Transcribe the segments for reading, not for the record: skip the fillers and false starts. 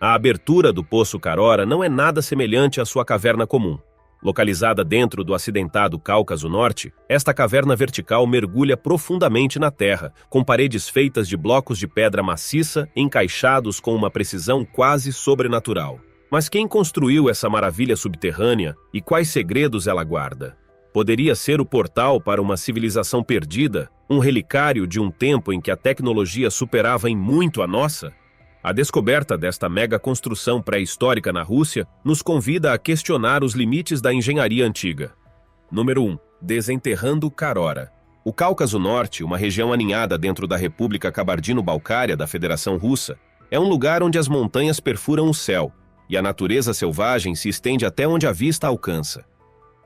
A abertura do Poço Carora não é nada semelhante à sua caverna comum. Localizada dentro do acidentado Cáucaso Norte, esta caverna vertical mergulha profundamente na terra, com paredes feitas de blocos de pedra maciça encaixados com uma precisão quase sobrenatural. Mas quem construiu essa maravilha subterrânea e quais segredos ela guarda? Poderia ser o portal para uma civilização perdida, um relicário de um tempo em que a tecnologia superava em muito a nossa? A descoberta desta mega construção pré-histórica na Rússia nos convida a questionar os limites da engenharia antiga. Número 1. Desenterrando Carora. O Cáucaso Norte, uma região aninhada dentro da República Cabardino-Balcária da Federação Russa, é um lugar onde as montanhas perfuram o céu e a natureza selvagem se estende até onde a vista alcança.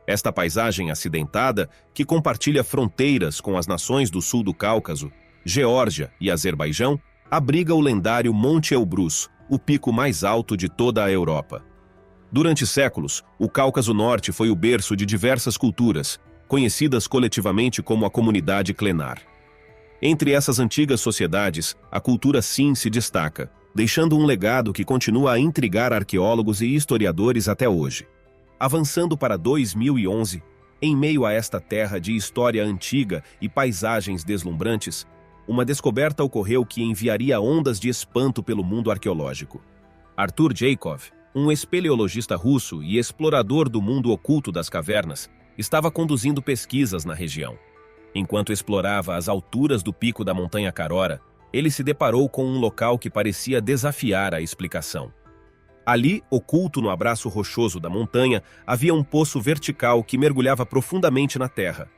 Esta paisagem acidentada, que compartilha fronteiras com as nações do sul do Cáucaso, Geórgia e Azerbaijão, abriga o lendário Monte Elbrus, o pico mais alto de toda a Europa. Durante séculos, o Cáucaso Norte foi o berço de diversas culturas, conhecidas coletivamente como a comunidade Klenar. Entre essas antigas sociedades, a cultura Sin se destaca, deixando um legado que continua a intrigar arqueólogos e historiadores até hoje. Avançando para 2011, em meio a esta terra de história antiga e paisagens deslumbrantes, uma descoberta ocorreu que enviaria ondas de espanto pelo mundo arqueológico. Artur Jaikov, um espeleologista russo e explorador do mundo oculto das cavernas, estava conduzindo pesquisas na região. Enquanto explorava as alturas do pico da montanha Carora, ele se deparou com um local que parecia desafiar a explicação. Ali, oculto no abraço rochoso da montanha, havia um poço vertical que mergulhava profundamente na terra.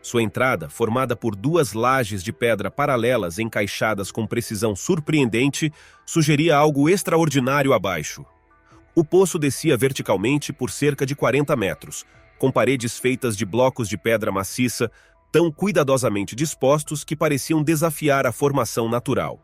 Sua entrada, formada por duas lajes de pedra paralelas encaixadas com precisão surpreendente, sugeria algo extraordinário abaixo. O poço descia verticalmente por cerca de 40 metros, com paredes feitas de blocos de pedra maciça, tão cuidadosamente dispostos que pareciam desafiar a formação natural.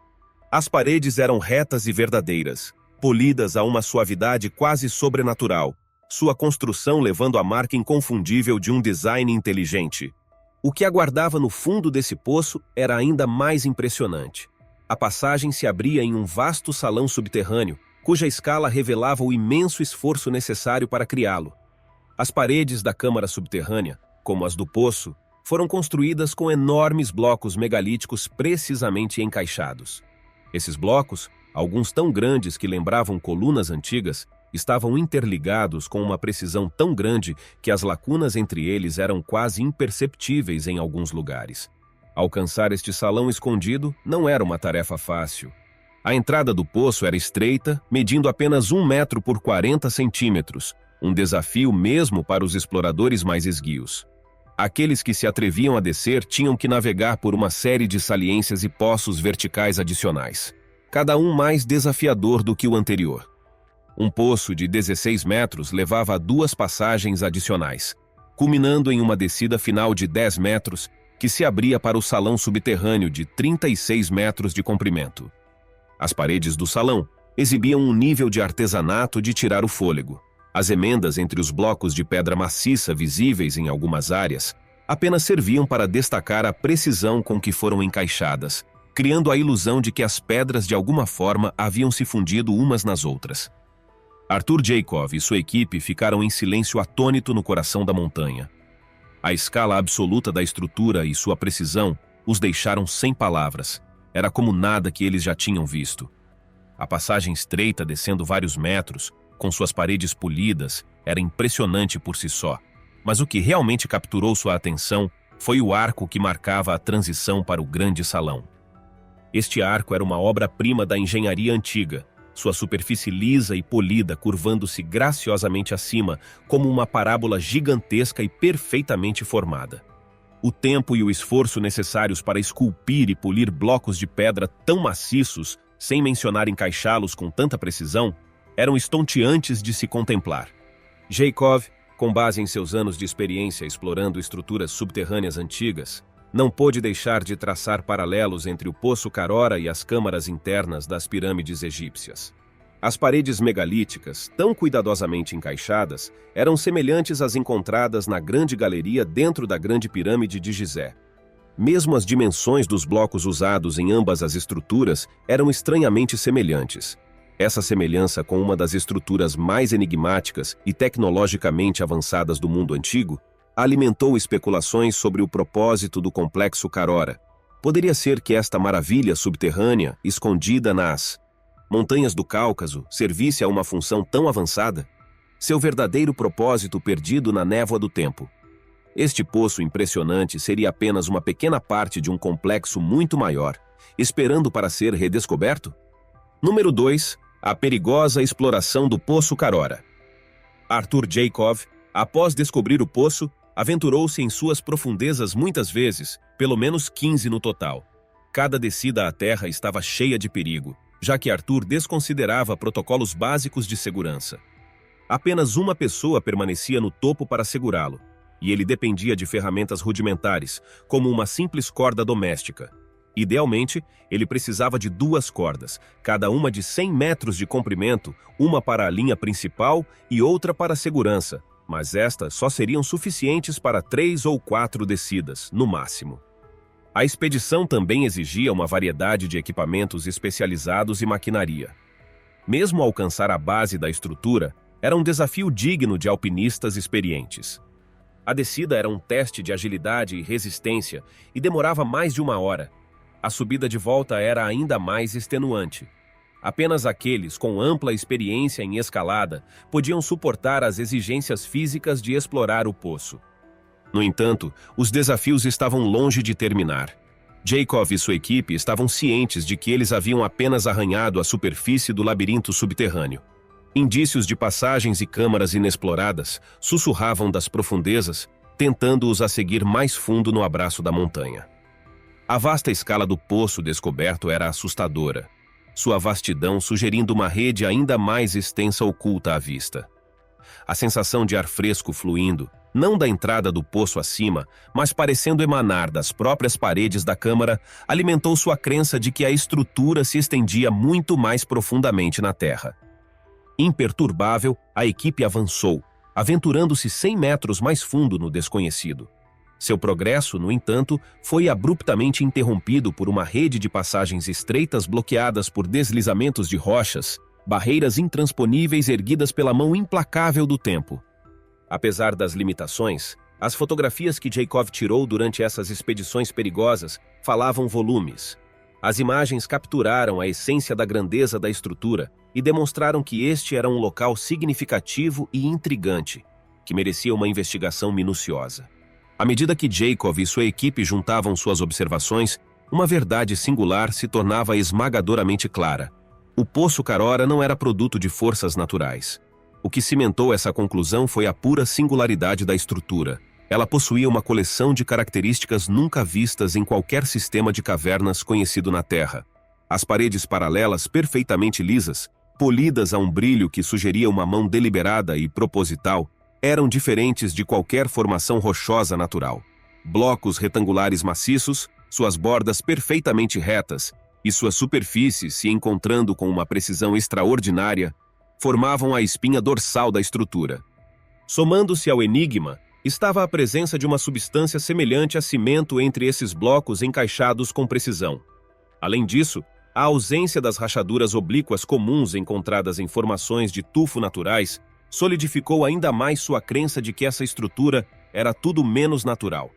As paredes eram retas e verdadeiras, polidas a uma suavidade quase sobrenatural, sua construção levando a marca inconfundível de um design inteligente. O que aguardava no fundo desse poço era ainda mais impressionante. A passagem se abria em um vasto salão subterrâneo, cuja escala revelava o imenso esforço necessário para criá-lo. As paredes da câmara subterrânea, como as do poço, foram construídas com enormes blocos megalíticos precisamente encaixados. Esses blocos, alguns tão grandes que lembravam colunas antigas, estavam interligados com uma precisão tão grande que as lacunas entre eles eram quase imperceptíveis em alguns lugares. Alcançar este salão escondido não era uma tarefa fácil. A entrada do poço era estreita, medindo apenas 1 metro por 40 centímetros, um desafio mesmo para os exploradores mais esguios. Aqueles que se atreviam a descer tinham que navegar por uma série de saliências e poços verticais adicionais, cada um mais desafiador do que o anterior. Um poço de 16 metros levava a 2 passagens adicionais, culminando em uma descida final de 10 metros que se abria para o salão subterrâneo de 36 metros de comprimento. As paredes do salão exibiam um nível de artesanato de tirar o fôlego. As emendas entre os blocos de pedra maciça visíveis em algumas áreas apenas serviam para destacar a precisão com que foram encaixadas, criando a ilusão de que as pedras de alguma forma haviam se fundido umas nas outras. Artur Jaikov e sua equipe ficaram em silêncio atônito no coração da montanha. A escala absoluta da estrutura e sua precisão os deixaram sem palavras. Era como nada que eles já tinham visto. A passagem estreita descendo vários metros, com suas paredes polidas, era impressionante por si só. Mas o que realmente capturou sua atenção foi o arco que marcava a transição para o grande salão. Este arco era uma obra-prima da engenharia antiga, sua superfície lisa e polida curvando-se graciosamente acima, como uma parábola gigantesca e perfeitamente formada. O tempo e o esforço necessários para esculpir e polir blocos de pedra tão maciços, sem mencionar encaixá-los com tanta precisão, eram estonteantes de se contemplar. Jaikov, com base em seus anos de experiência explorando estruturas subterrâneas antigas, não pôde deixar de traçar paralelos entre o Poço Carora e as câmaras internas das pirâmides egípcias. As paredes megalíticas, tão cuidadosamente encaixadas, eram semelhantes às encontradas na grande galeria dentro da grande pirâmide de Gizé. Mesmo as dimensões dos blocos usados em ambas as estruturas eram estranhamente semelhantes. Essa semelhança com uma das estruturas mais enigmáticas e tecnologicamente avançadas do mundo antigo alimentou especulações sobre o propósito do complexo Carora. Poderia ser que esta maravilha subterrânea, escondida nas montanhas do Cáucaso, servisse a uma função tão avançada? Seu verdadeiro propósito perdido na névoa do tempo. Este poço impressionante seria apenas uma pequena parte de um complexo muito maior, esperando para ser redescoberto? Número 2. A perigosa exploração do Poço Carora. Arthur Jacob, após descobrir o poço, aventurou-se em suas profundezas muitas vezes, pelo menos 15 no total. Cada descida à terra estava cheia de perigo, já que Arthur desconsiderava protocolos básicos de segurança. Apenas uma pessoa permanecia no topo para segurá-lo, e ele dependia de ferramentas rudimentares, como uma simples corda doméstica. Idealmente, ele precisava de 2 cordas, cada uma de 100 metros de comprimento, uma para a linha principal e outra para a segurança, mas estas só seriam suficientes para 3 ou 4 descidas, no máximo. A expedição também exigia uma variedade de equipamentos especializados e maquinaria. Mesmo alcançar a base da estrutura, era um desafio digno de alpinistas experientes. A descida era um teste de agilidade e resistência e demorava mais de 1 hora. A subida de volta era ainda mais extenuante. Apenas aqueles com ampla experiência em escalada podiam suportar as exigências físicas de explorar o poço. No entanto, os desafios estavam longe de terminar. Jacob e sua equipe estavam cientes de que eles haviam apenas arranhado a superfície do labirinto subterrâneo. Indícios de passagens e câmaras inexploradas sussurravam das profundezas, tentando-os a seguir mais fundo no abraço da montanha. A vasta escala do poço descoberto era assustadora, sua vastidão sugerindo uma rede ainda mais extensa oculta à vista. A sensação de ar fresco fluindo, não da entrada do poço acima, mas parecendo emanar das próprias paredes da câmara, alimentou sua crença de que a estrutura se estendia muito mais profundamente na terra. Imperturbável, a equipe avançou, aventurando-se 100 metros mais fundo no desconhecido. Seu progresso, no entanto, foi abruptamente interrompido por uma rede de passagens estreitas bloqueadas por deslizamentos de rochas, barreiras intransponíveis erguidas pela mão implacável do tempo. Apesar das limitações, as fotografias que Jacob tirou durante essas expedições perigosas falavam volumes. As imagens capturaram a essência da grandeza da estrutura e demonstraram que este era um local significativo e intrigante, que merecia uma investigação minuciosa. À medida que Jacob e sua equipe juntavam suas observações, uma verdade singular se tornava esmagadoramente clara. O Poço Carora não era produto de forças naturais. O que cimentou essa conclusão foi a pura singularidade da estrutura. Ela possuía uma coleção de características nunca vistas em qualquer sistema de cavernas conhecido na Terra. As paredes paralelas perfeitamente lisas, polidas a um brilho que sugeria uma mão deliberada e proposital, eram diferentes de qualquer formação rochosa natural. Blocos retangulares maciços, suas bordas perfeitamente retas e suas superfícies se encontrando com uma precisão extraordinária, formavam a espinha dorsal da estrutura. Somando-se ao enigma, estava a presença de uma substância semelhante a cimento entre esses blocos encaixados com precisão. Além disso, a ausência das rachaduras oblíquas comuns encontradas em formações de tufo naturais solidificou ainda mais sua crença de que essa estrutura era tudo menos natural.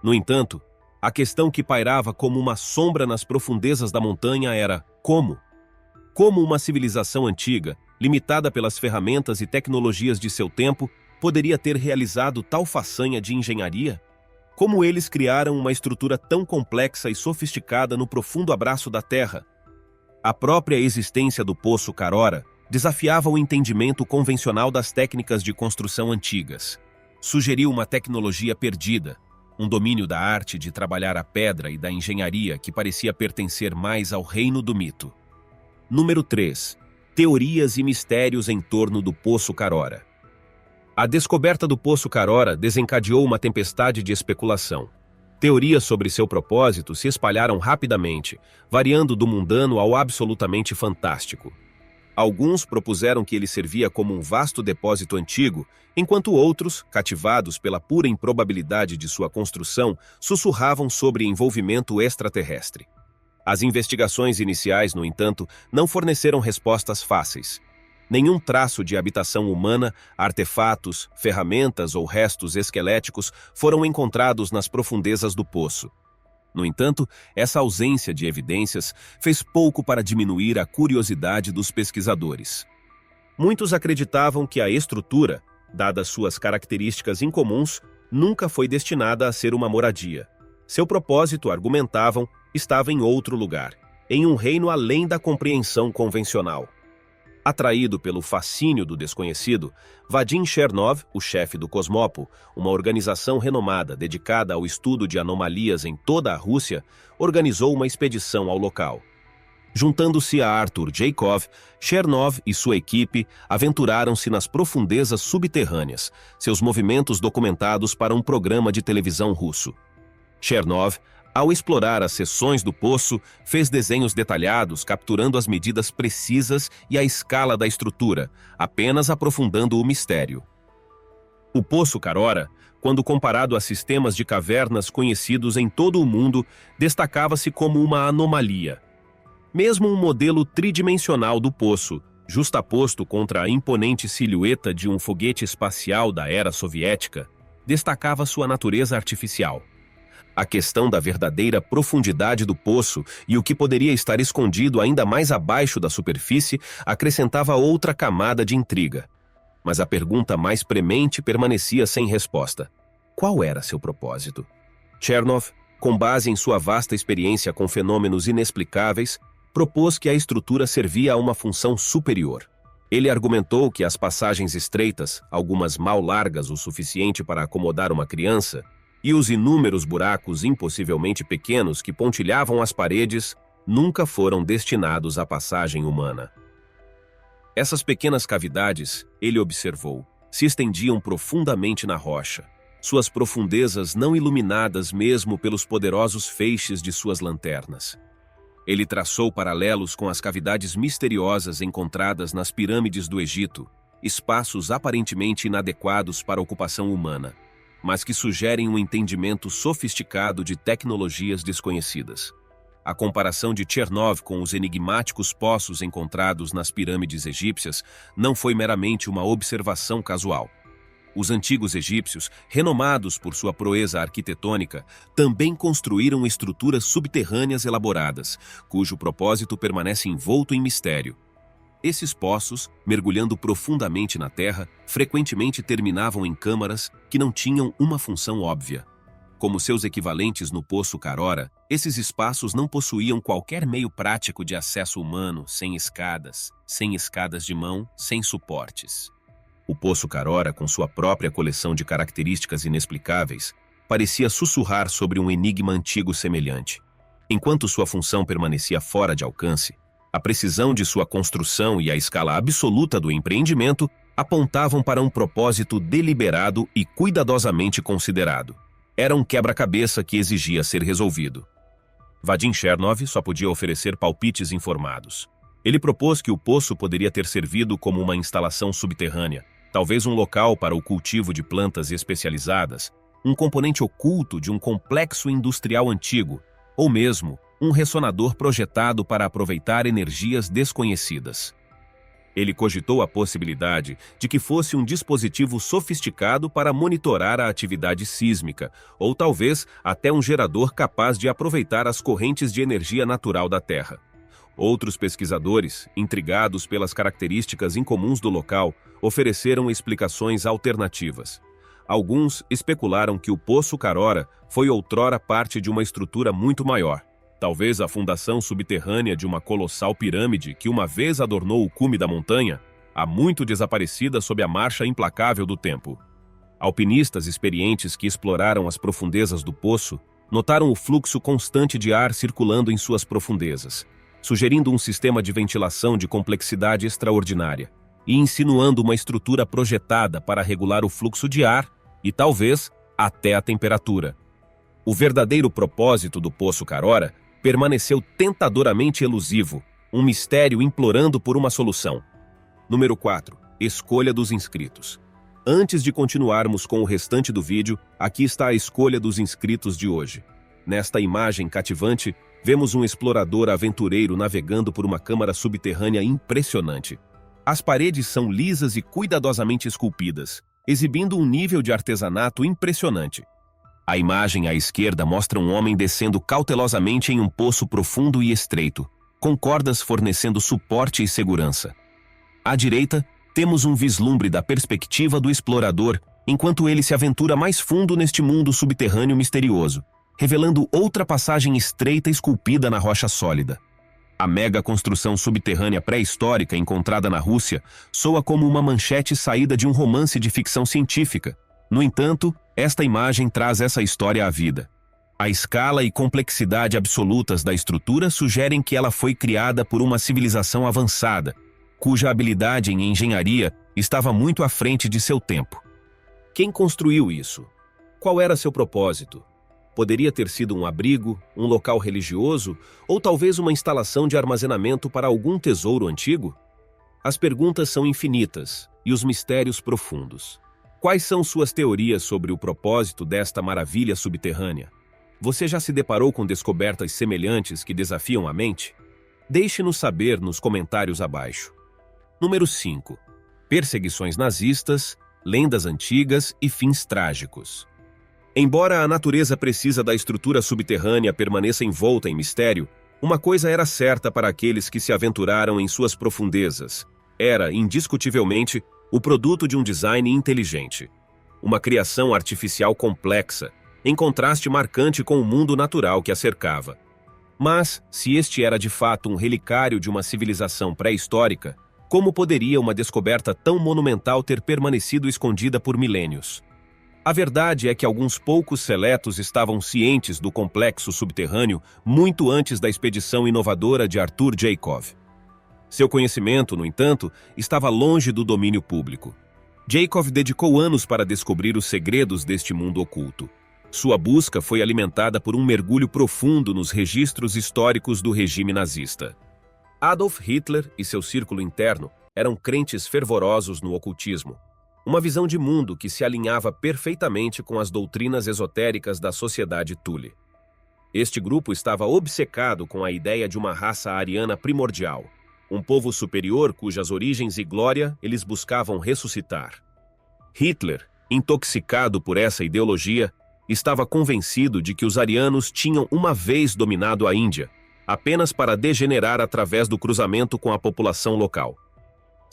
No entanto, a questão que pairava como uma sombra nas profundezas da montanha era como? Como uma civilização antiga, limitada pelas ferramentas e tecnologias de seu tempo, poderia ter realizado tal façanha de engenharia? Como eles criaram uma estrutura tão complexa e sofisticada no profundo abraço da Terra? A própria existência do Poço Carora desafiava o entendimento convencional das técnicas de construção antigas. Sugeriu uma tecnologia perdida, um domínio da arte de trabalhar a pedra e da engenharia que parecia pertencer mais ao reino do mito. Número 3. Teorias e mistérios em torno do Poço Carora. A descoberta do Poço Carora desencadeou uma tempestade de especulação. Teorias sobre seu propósito se espalharam rapidamente, variando do mundano ao absolutamente fantástico. Alguns propuseram que ele servia como um vasto depósito antigo, enquanto outros, cativados pela pura improbabilidade de sua construção, sussurravam sobre envolvimento extraterrestre. As investigações iniciais, no entanto, não forneceram respostas fáceis. Nenhum traço de habitação humana, artefatos, ferramentas ou restos esqueléticos foram encontrados nas profundezas do poço. No entanto, essa ausência de evidências fez pouco para diminuir a curiosidade dos pesquisadores. Muitos acreditavam que a estrutura, dadas suas características incomuns, nunca foi destinada a ser uma moradia. Seu propósito, argumentavam, estava em outro lugar, em um reino além da compreensão convencional. Atraído pelo fascínio do desconhecido, Vadim Chernov, o chefe do Cosmopo, uma organização renomada dedicada ao estudo de anomalias em toda a Rússia, organizou uma expedição ao local. Juntando-se a Arthur Jaikov, Chernov e sua equipe aventuraram-se nas profundezas subterrâneas, seus movimentos documentados para um programa de televisão russo. Chernov, ao explorar as seções do poço, fez desenhos detalhados capturando as medidas precisas e a escala da estrutura, apenas aprofundando o mistério. O Poço Carora, quando comparado a sistemas de cavernas conhecidos em todo o mundo, destacava-se como uma anomalia. Mesmo um modelo tridimensional do poço, justaposto contra a imponente silhueta de um foguete espacial da era soviética, destacava sua natureza artificial. A questão da verdadeira profundidade do poço e o que poderia estar escondido ainda mais abaixo da superfície acrescentava outra camada de intriga. Mas a pergunta mais premente permanecia sem resposta. Qual era seu propósito? Chernov, com base em sua vasta experiência com fenômenos inexplicáveis, propôs que a estrutura servia a uma função superior. Ele argumentou que as passagens estreitas, algumas mal largas o suficiente para acomodar uma criança, e os inúmeros buracos impossivelmente pequenos que pontilhavam as paredes nunca foram destinados à passagem humana. Essas pequenas cavidades, ele observou, se estendiam profundamente na rocha, suas profundezas não iluminadas mesmo pelos poderosos feixes de suas lanternas. Ele traçou paralelos com as cavidades misteriosas encontradas nas pirâmides do Egito, espaços aparentemente inadequados para a ocupação humana, mas que sugerem um entendimento sofisticado de tecnologias desconhecidas. A comparação de Chernov com os enigmáticos poços encontrados nas pirâmides egípcias não foi meramente uma observação casual. Os antigos egípcios, renomados por sua proeza arquitetônica, também construíram estruturas subterrâneas elaboradas, cujo propósito permanece envolto em mistério. Esses poços, mergulhando profundamente na terra, frequentemente terminavam em câmaras que não tinham uma função óbvia. Como seus equivalentes no Poço Carora, esses espaços não possuíam qualquer meio prático de acesso humano, sem escadas de mão, sem suportes. O Poço Carora, com sua própria coleção de características inexplicáveis, parecia sussurrar sobre um enigma antigo semelhante. Enquanto sua função permanecia fora de alcance, a precisão de sua construção e a escala absoluta do empreendimento apontavam para um propósito deliberado e cuidadosamente considerado. Era um quebra-cabeça que exigia ser resolvido. Vadim Chernov só podia oferecer palpites informados. Ele propôs que o poço poderia ter servido como uma instalação subterrânea, talvez um local para o cultivo de plantas especializadas, um componente oculto de um complexo industrial antigo, ou mesmo um ressonador projetado para aproveitar energias desconhecidas. Ele cogitou a possibilidade de que fosse um dispositivo sofisticado para monitorar a atividade sísmica, ou talvez até um gerador capaz de aproveitar as correntes de energia natural da Terra. Outros pesquisadores, intrigados pelas características incomuns do local, ofereceram explicações alternativas. Alguns especularam que o Poço Carora foi outrora parte de uma estrutura muito maior. Talvez a fundação subterrânea de uma colossal pirâmide que uma vez adornou o cume da montanha, há muito desaparecida sob a marcha implacável do tempo. Alpinistas experientes que exploraram as profundezas do poço notaram o fluxo constante de ar circulando em suas profundezas, sugerindo um sistema de ventilação de complexidade extraordinária e insinuando uma estrutura projetada para regular o fluxo de ar e, talvez, até a temperatura. O verdadeiro propósito do Poço Carora permaneceu tentadoramente elusivo, um mistério implorando por uma solução. Número 4. Escolha dos inscritos. Antes de continuarmos com o restante do vídeo, aqui está a escolha dos inscritos de hoje. Nesta imagem cativante, Vemos um explorador aventureiro navegando por uma câmara subterrânea impressionante. As paredes são lisas e cuidadosamente esculpidas, exibindo um nível de artesanato impressionante. A imagem à esquerda mostra um homem descendo cautelosamente em um poço profundo e estreito, com cordas fornecendo suporte e segurança. À direita, temos um vislumbre da perspectiva do explorador, enquanto ele se aventura mais fundo neste mundo subterrâneo misterioso, revelando outra passagem estreita esculpida na rocha sólida. A mega construção subterrânea pré-histórica encontrada na Rússia soa como uma manchete saída de um romance de ficção científica. No entanto, esta imagem traz essa história à vida. A escala e complexidade absolutas da estrutura sugerem que ela foi criada por uma civilização avançada, cuja habilidade em engenharia estava muito à frente de seu tempo. Quem construiu isso? Qual era seu propósito? Poderia ter sido um abrigo, um local religioso ou talvez uma instalação de armazenamento para algum tesouro antigo? As perguntas são infinitas e os mistérios profundos. Quais são suas teorias sobre o propósito desta maravilha subterrânea? Você já se deparou com descobertas semelhantes que desafiam a mente? Deixe-nos saber nos comentários abaixo. Número 5. Perseguições nazistas, lendas antigas e fins trágicos. Embora a natureza precisa da estrutura subterrânea permaneça envolta em mistério, uma coisa era certa para aqueles que se aventuraram em suas profundezas. Era, indiscutivelmente, o produto de um design inteligente. Uma criação artificial complexa, em contraste marcante com o mundo natural que a cercava. Mas, se este era de fato um relicário de uma civilização pré-histórica, como poderia uma descoberta tão monumental ter permanecido escondida por milênios? A verdade é que alguns poucos seletos estavam cientes do complexo subterrâneo muito antes da expedição inovadora de Arthur Jacob. Seu conhecimento, no entanto, estava longe do domínio público. Jacob dedicou anos para descobrir os segredos deste mundo oculto. Sua busca foi alimentada por um mergulho profundo nos registros históricos do regime nazista. Adolf Hitler e seu círculo interno eram crentes fervorosos no ocultismo, uma visão de mundo que se alinhava perfeitamente com as doutrinas esotéricas da sociedade Thule. Este grupo estava obcecado com a ideia de uma raça ariana primordial, um povo superior cujas origens e glória eles buscavam ressuscitar. Hitler, intoxicado por essa ideologia, estava convencido de que os arianos tinham uma vez dominado a Índia, apenas para degenerar através do cruzamento com a população local.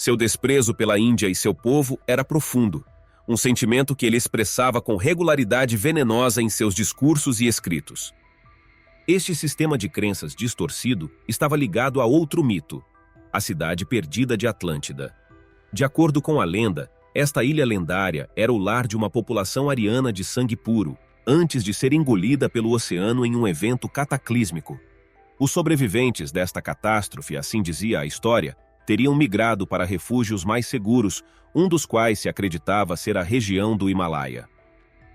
Seu desprezo pela Índia e seu povo era profundo, um sentimento que ele expressava com regularidade venenosa em seus discursos e escritos. Este sistema de crenças distorcido estava ligado a outro mito, a cidade perdida de Atlântida. De acordo com a lenda, esta ilha lendária era o lar de uma população ariana de sangue puro, antes de ser engolida pelo oceano em um evento cataclísmico. Os sobreviventes desta catástrofe, assim dizia a história, teriam migrado para refúgios mais seguros, um dos quais se acreditava ser a região do Himalaia.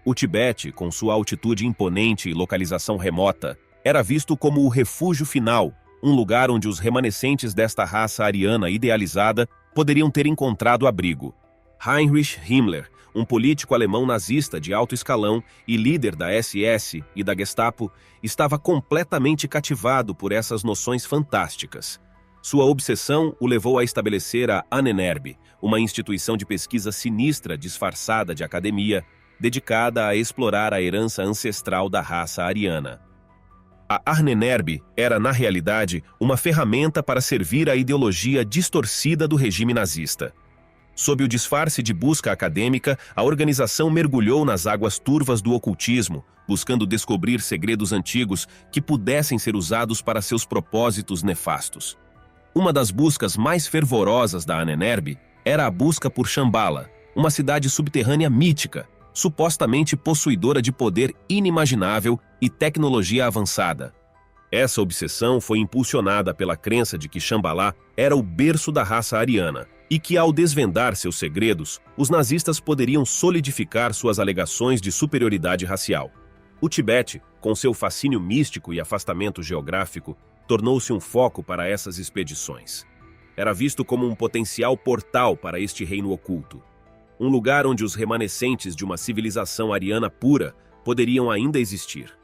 O Tibete, com sua altitude imponente e localização remota, era visto como o refúgio final, um lugar onde os remanescentes desta raça ariana idealizada poderiam ter encontrado abrigo. Heinrich Himmler, um político alemão nazista de alto escalão e líder da SS e da Gestapo, estava completamente cativado por essas noções fantásticas. Sua obsessão o levou a estabelecer a Ahnenerbe, uma instituição de pesquisa sinistra disfarçada de academia, dedicada a explorar a herança ancestral da raça ariana. A Ahnenerbe era, na realidade, uma ferramenta para servir à ideologia distorcida do regime nazista. Sob o disfarce de busca acadêmica, a organização mergulhou nas águas turvas do ocultismo, buscando descobrir segredos antigos que pudessem ser usados para seus propósitos nefastos. Uma das buscas mais fervorosas da Ahnenerbe era a busca por Shambhala, uma cidade subterrânea mítica, supostamente possuidora de poder inimaginável e tecnologia avançada. Essa obsessão foi impulsionada pela crença de que Shambhala era o berço da raça ariana e que, ao desvendar seus segredos, os nazistas poderiam solidificar suas alegações de superioridade racial. O Tibete, com seu fascínio místico e afastamento geográfico, tornou-se um foco para essas expedições. Era visto como um potencial portal para este reino oculto, um lugar onde os remanescentes de uma civilização ariana pura poderiam ainda existir.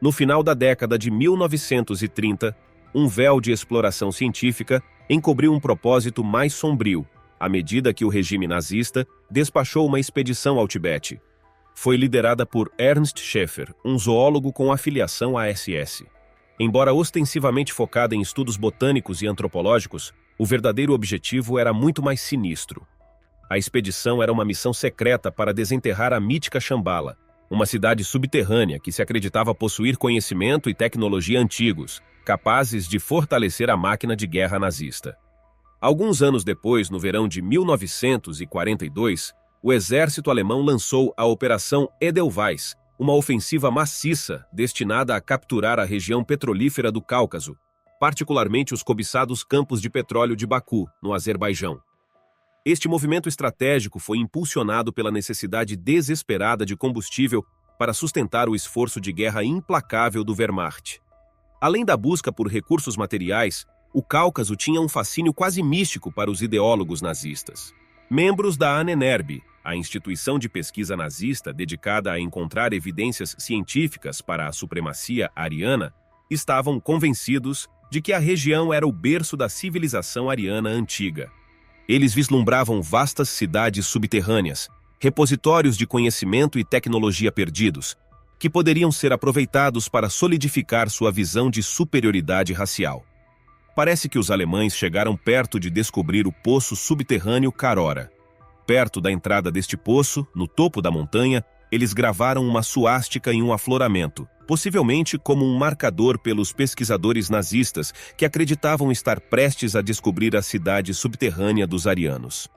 No final da década de 1930, um véu de exploração científica encobriu um propósito mais sombrio, à medida que o regime nazista despachou uma expedição ao Tibete. Foi liderada por Ernst Schäfer, um zoólogo com afiliação à SS. Embora ostensivamente focada em estudos botânicos e antropológicos, o verdadeiro objetivo era muito mais sinistro. A expedição era uma missão secreta para desenterrar a mítica Shambhala, uma cidade subterrânea que se acreditava possuir conhecimento e tecnologia antigos, capazes de fortalecer a máquina de guerra nazista. Alguns anos depois, no verão de 1942, o exército alemão lançou a Operação Edelweiss, uma ofensiva maciça destinada a capturar a região petrolífera do Cáucaso, particularmente os cobiçados campos de petróleo de Baku, no Azerbaijão. Este movimento estratégico foi impulsionado pela necessidade desesperada de combustível para sustentar o esforço de guerra implacável do Wehrmacht. Além da busca por recursos materiais, o Cáucaso tinha um fascínio quase místico para os ideólogos nazistas. Membros da Ahnenerbe, a instituição de pesquisa nazista dedicada a encontrar evidências científicas para a supremacia ariana, estavam convencidos de que a região era o berço da civilização ariana antiga. Eles vislumbravam vastas cidades subterrâneas, repositórios de conhecimento e tecnologia perdidos, que poderiam ser aproveitados para solidificar sua visão de superioridade racial. Parece que os alemães chegaram perto de descobrir o poço subterrâneo Karora. Perto da entrada deste poço, no topo da montanha, eles gravaram uma suástica em um afloramento, possivelmente como um marcador pelos pesquisadores nazistas que acreditavam estar prestes a descobrir a cidade subterrânea dos arianos.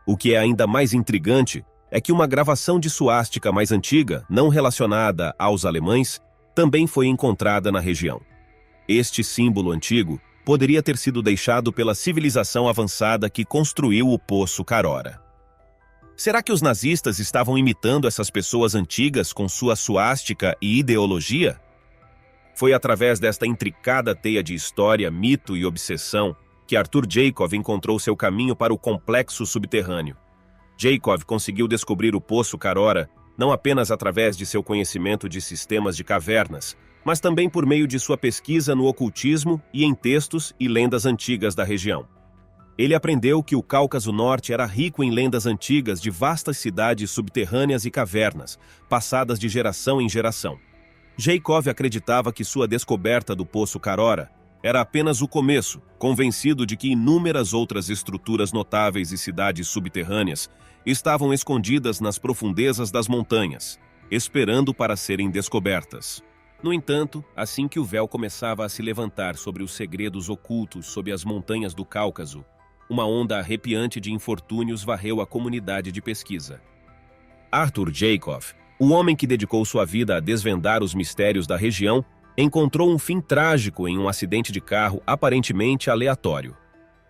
O que é ainda mais intrigante é que uma gravação de suástica mais antiga, não relacionada aos alemães, também foi encontrada na região. Este símbolo antigo poderia ter sido deixado pela civilização avançada que construiu o Poço Karora. Será que os nazistas estavam imitando essas pessoas antigas com sua suástica e ideologia? Foi através desta intricada teia de história, mito e obsessão que Arthur Jacob encontrou seu caminho para o complexo subterrâneo. Jacob conseguiu descobrir o Poço Karora não apenas através de seu conhecimento de sistemas de cavernas, mas também por meio de sua pesquisa no ocultismo e em textos e lendas antigas da região. Ele aprendeu que o Cáucaso Norte era rico em lendas antigas de vastas cidades subterrâneas e cavernas, passadas de geração em geração. Jacob acreditava que sua descoberta do Poço Karora era apenas o começo, convencido de que inúmeras outras estruturas notáveis e cidades subterrâneas estavam escondidas nas profundezas das montanhas, esperando para serem descobertas. No entanto, assim que o véu começava a se levantar sobre os segredos ocultos sob as montanhas do Cáucaso, uma onda arrepiante de infortúnios varreu a comunidade de pesquisa. Arthur Jacob, o homem que dedicou sua vida a desvendar os mistérios da região, encontrou um fim trágico em um acidente de carro aparentemente aleatório.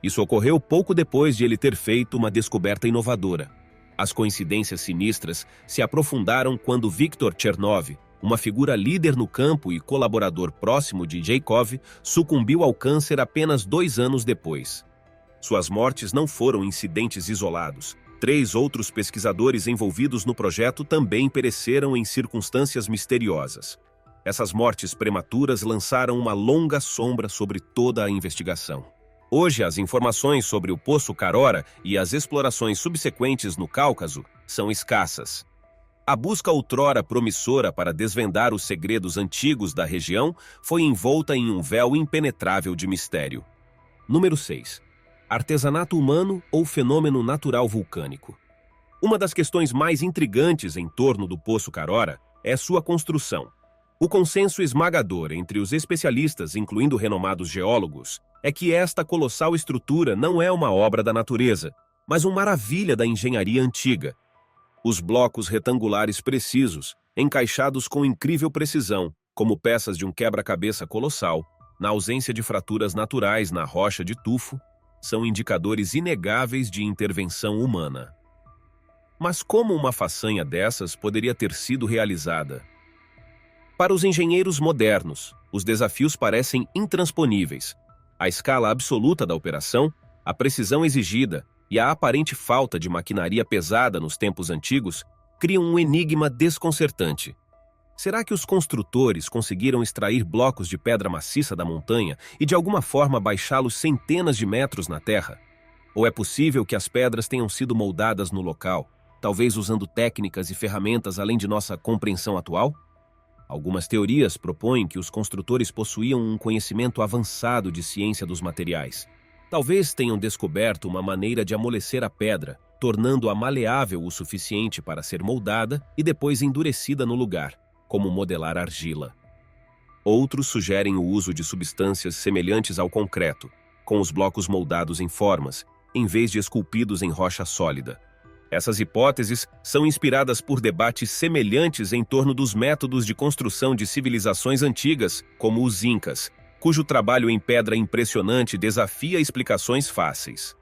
Isso ocorreu pouco depois de ele ter feito uma descoberta inovadora. As coincidências sinistras se aprofundaram quando Viktor Chernov, uma figura líder no campo e colaborador próximo de Jacob, sucumbiu ao câncer apenas 2 anos depois. Suas mortes não foram incidentes isolados. 3 outros pesquisadores envolvidos no projeto também pereceram em circunstâncias misteriosas. Essas mortes prematuras lançaram uma longa sombra sobre toda a investigação. Hoje, as informações sobre o Poço Karora e as explorações subsequentes no Cáucaso são escassas. A busca outrora promissora para desvendar os segredos antigos da região foi envolta em um véu impenetrável de mistério. Número 6. Artesanato humano ou fenômeno natural vulcânico? Uma das questões mais intrigantes em torno do Poço Karora é sua construção. O consenso esmagador entre os especialistas, incluindo renomados geólogos, é que esta colossal estrutura não é uma obra da natureza, mas uma maravilha da engenharia antiga. Os blocos retangulares precisos, encaixados com incrível precisão, como peças de um quebra-cabeça colossal, na ausência de fraturas naturais na rocha de tufo, são indicadores inegáveis de intervenção humana. Mas como uma façanha dessas poderia ter sido realizada? Para os engenheiros modernos, os desafios parecem intransponíveis. A escala absoluta da operação, a precisão exigida e a aparente falta de maquinaria pesada nos tempos antigos criam um enigma desconcertante. Será que os construtores conseguiram extrair blocos de pedra maciça da montanha e de alguma forma baixá-los centenas de metros na terra? Ou é possível que as pedras tenham sido moldadas no local, talvez usando técnicas e ferramentas além de nossa compreensão atual? Algumas teorias propõem que os construtores possuíam um conhecimento avançado de ciência dos materiais. Talvez tenham descoberto uma maneira de amolecer a pedra, tornando-a maleável o suficiente para ser moldada e depois endurecida no lugar, como modelar argila. Outros sugerem o uso de substâncias semelhantes ao concreto, com os blocos moldados em formas, em vez de esculpidos em rocha sólida. Essas hipóteses são inspiradas por debates semelhantes em torno dos métodos de construção de civilizações antigas, como os Incas, cujo trabalho em pedra impressionante desafia explicações fáceis.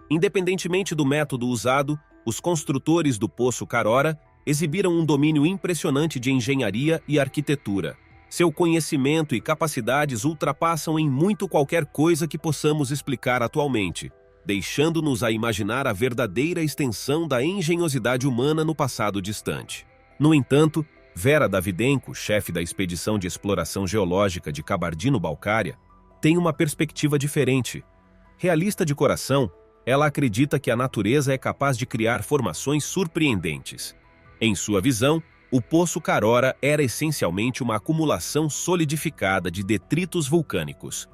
Independentemente do método usado, os construtores do Poço Carora exibiram um domínio impressionante de engenharia e arquitetura. Seu conhecimento e capacidades ultrapassam em muito qualquer coisa que possamos explicar atualmente, deixando-nos a imaginar a verdadeira extensão da engenhosidade humana no passado distante. No entanto, Vera Davydenko, chefe da expedição de exploração geológica de Kabardino-Balcária, tem uma perspectiva diferente. Realista de coração, ela acredita que a natureza é capaz de criar formações surpreendentes. Em sua visão, o Poço Carora era essencialmente uma acumulação solidificada de detritos vulcânicos.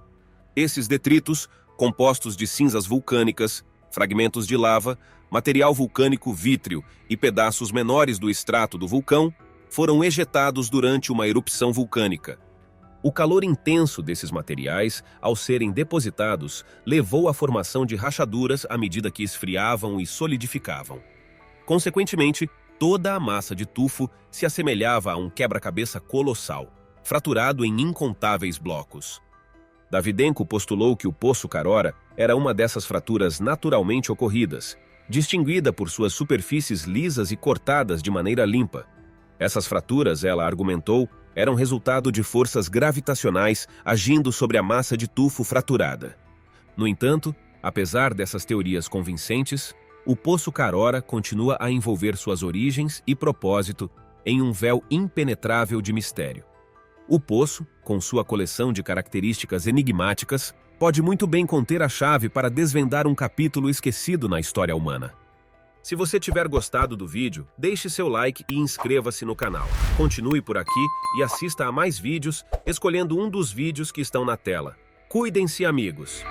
Esses detritos, compostos de cinzas vulcânicas, fragmentos de lava, material vulcânico vítreo e pedaços menores do extrato do vulcão, foram ejetados durante uma erupção vulcânica. O calor intenso desses materiais, ao serem depositados, levou à formação de rachaduras à medida que esfriavam e solidificavam. Consequentemente, toda a massa de tufo se assemelhava a um quebra-cabeça colossal, fraturado em incontáveis blocos. Davydenko postulou que o Poço Carora era uma dessas fraturas naturalmente ocorridas, distinguida por suas superfícies lisas e cortadas de maneira limpa. Essas fraturas, ela argumentou, eram resultado de forças gravitacionais agindo sobre a massa de tufo fraturada. No entanto, apesar dessas teorias convincentes, o Poço Carora continua a envolver suas origens e propósito em um véu impenetrável de mistério. O poço, com sua coleção de características enigmáticas, pode muito bem conter a chave para desvendar um capítulo esquecido na história humana. Se você tiver gostado do vídeo, deixe seu like e inscreva-se no canal. Continue por aqui e assista a mais vídeos, escolhendo um dos vídeos que estão na tela. Cuidem-se, amigos!